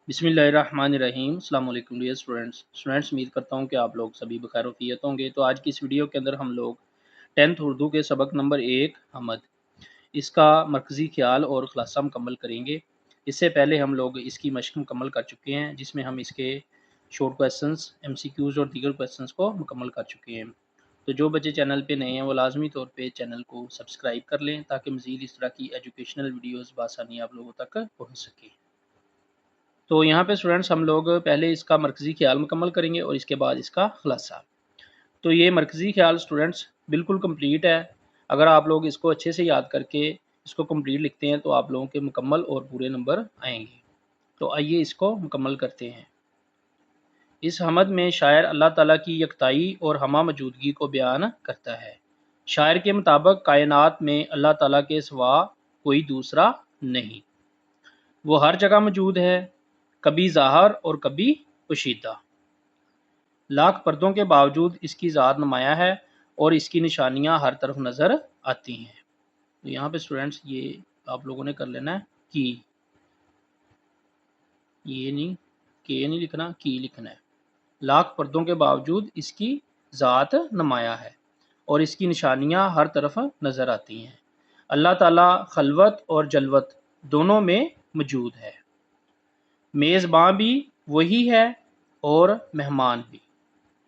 बिस्मिल्लाहिर्रहमानिर्रहीम। अस्सलाम वालेकुम डियर स्टूडेंट्स, उम्मीद करता हूँ कि आप लोग सभी बखैर वफ़ियत होंगे। तो आज की इस वीडियो के अंदर हम लोग 10th उर्दू के सबक नंबर 1 हमद इसका मरकज़ी ख़्याल और ख़ुलासा मुकम्मल करेंगे। इससे पहले हम लोग इसकी मशक़ मुकम्मल कर चुके हैं, जिसमें हम इसके शॉर्ट क्वेश्चंस, MCQs और दीगर क्वेश्चंस को मुकम्मल कर चुके हैं। तो जो बच्चे चैनल पे नए हैं वो लाजमी तौर पे चैनल को सब्सक्राइब कर लें, ताकि मज़ीद इस तरह की एजुकेशनल वीडियोज़ बआसानी आप लोगों तक पहुँच सकें। तो यहाँ पे स्टूडेंट्स हम लोग पहले इसका मरकज़ी ख़्याल मुकम्मल करेंगे और इसके बाद इसका ख़ुलासा। तो ये मरकज़ी ख़्याल स्टूडेंट्स बिल्कुल कंप्लीट है। अगर आप लोग इसको अच्छे से याद करके इसको कंप्लीट लिखते हैं तो आप लोगों के मुकम्मल और पूरे नंबर आएंगे। तो आइए इसको मुकम्मल करते हैं। इस हमद में शायर अल्लाह ताला की यकताई और हमा मौजूदगी को बयान करता है। शायर के मुताबिक कायनात में अल्लाह ताला के सिवा कोई दूसरा नहीं। वो हर जगह मौजूद है, कभी ज़ाहिर और कभी पोशीदा। लाख पर्दों के बावजूद इसकी ज़ात नुमाया है और इसकी निशानियां हर तरफ नज़र आती हैं। तो यहाँ पे स्टूडेंट्स ये आप लोगों ने कर लेना है की, ये नहीं के नहीं लिखना, की लिखना है। लाख पर्दों के बावजूद इसकी ज़ात नुमाया है और इसकी निशानियां हर तरफ नज़र आती हैं। अल्लाह ताला खलवत और जलवत दोनों में मौजूद है। मेज़बान भी वही है और मेहमान भी।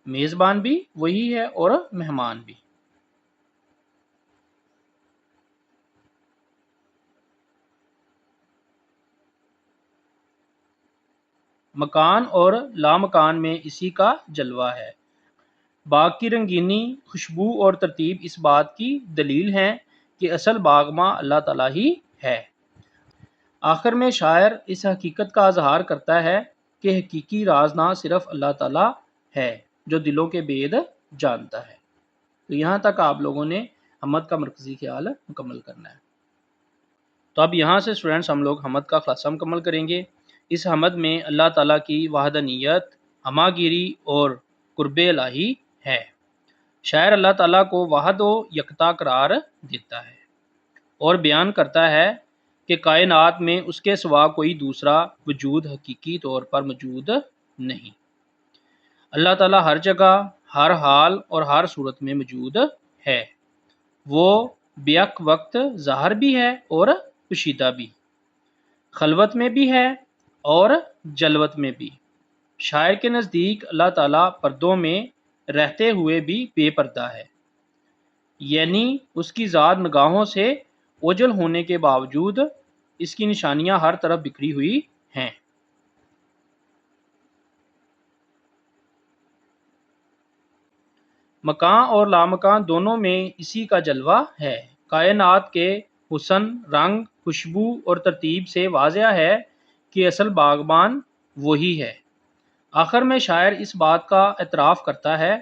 मेज़बान भी वही है और मेहमान भी। मकान और लामकान में इसी का जलवा है। बाग की रंगीनी, खुशबू और तरतीब इस बात की दलील हैं कि असल बागमां अल्लाह ताला ही है। आखिर में शायर इस हकीकत का इजहार करता है कि हकीकी राज ना सिर्फ अल्लाह ताला है, जो दिलों के भेद जानता है। तो यहाँ तक आप लोगों ने हमद का मरकज़ी ख्याल मुकम्मल करना है। तो अब यहाँ से स्टूडेंट्स हम लोग हमद का ख़ुलासा मुकम्मल करेंगे। इस हमद में अल्लाह ताला की वहदानियत, हमागिरी और कुर्ब इलाही है। शायर अल्लाह ताला को वाहद व यकता करार देता है और बयान करता है कि कायनात में उसके सिवा कोई दूसरा वजूद हकीकी तौर पर मौजूद नहीं। अल्लाह ताला हर जगह, हर हाल और हर सूरत में मौजूद है। वो बेअक वक्त ज़ाहिर भी है और पोशीदा भी, खलवत में भी है और जलवत में भी। शायर के नज़दीक अल्लाह ताला पर्दों में रहते हुए भी बेपर्दा है, यानी उसकी ज़ात निगाहों से ओझल होने के बावजूद इसकी निशानियां हर तरफ बिखरी हुई हैं। मकान और लामकान दोनों में इसी का जलवा है। कायनात के हुस्न, रंग, खुशबू और तरतीब से वाज़ेह है कि असल बागबान वही है। आखिर में शायर इस बात का एतराफ़ करता है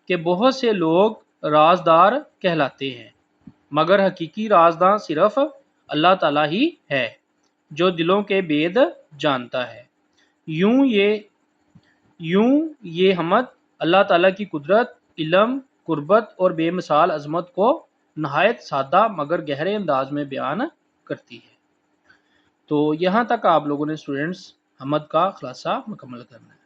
कि बहुत से लोग राजदार कहलाते हैं, मगर हकीकी राजदार सिर्फ अल्लाह ताला ही है, जो दिलों के भेद जानता है। यूं ये हमद अल्लाह ताला की कुदरत, इल्म, कुर्बत और बेमिसाल अजमत को नहायत सादा मगर गहरे अंदाज में बयान करती है। तो यहाँ तक आप लोगों ने स्टूडेंट्स हमद का खुलासा मुकम्मल करना है।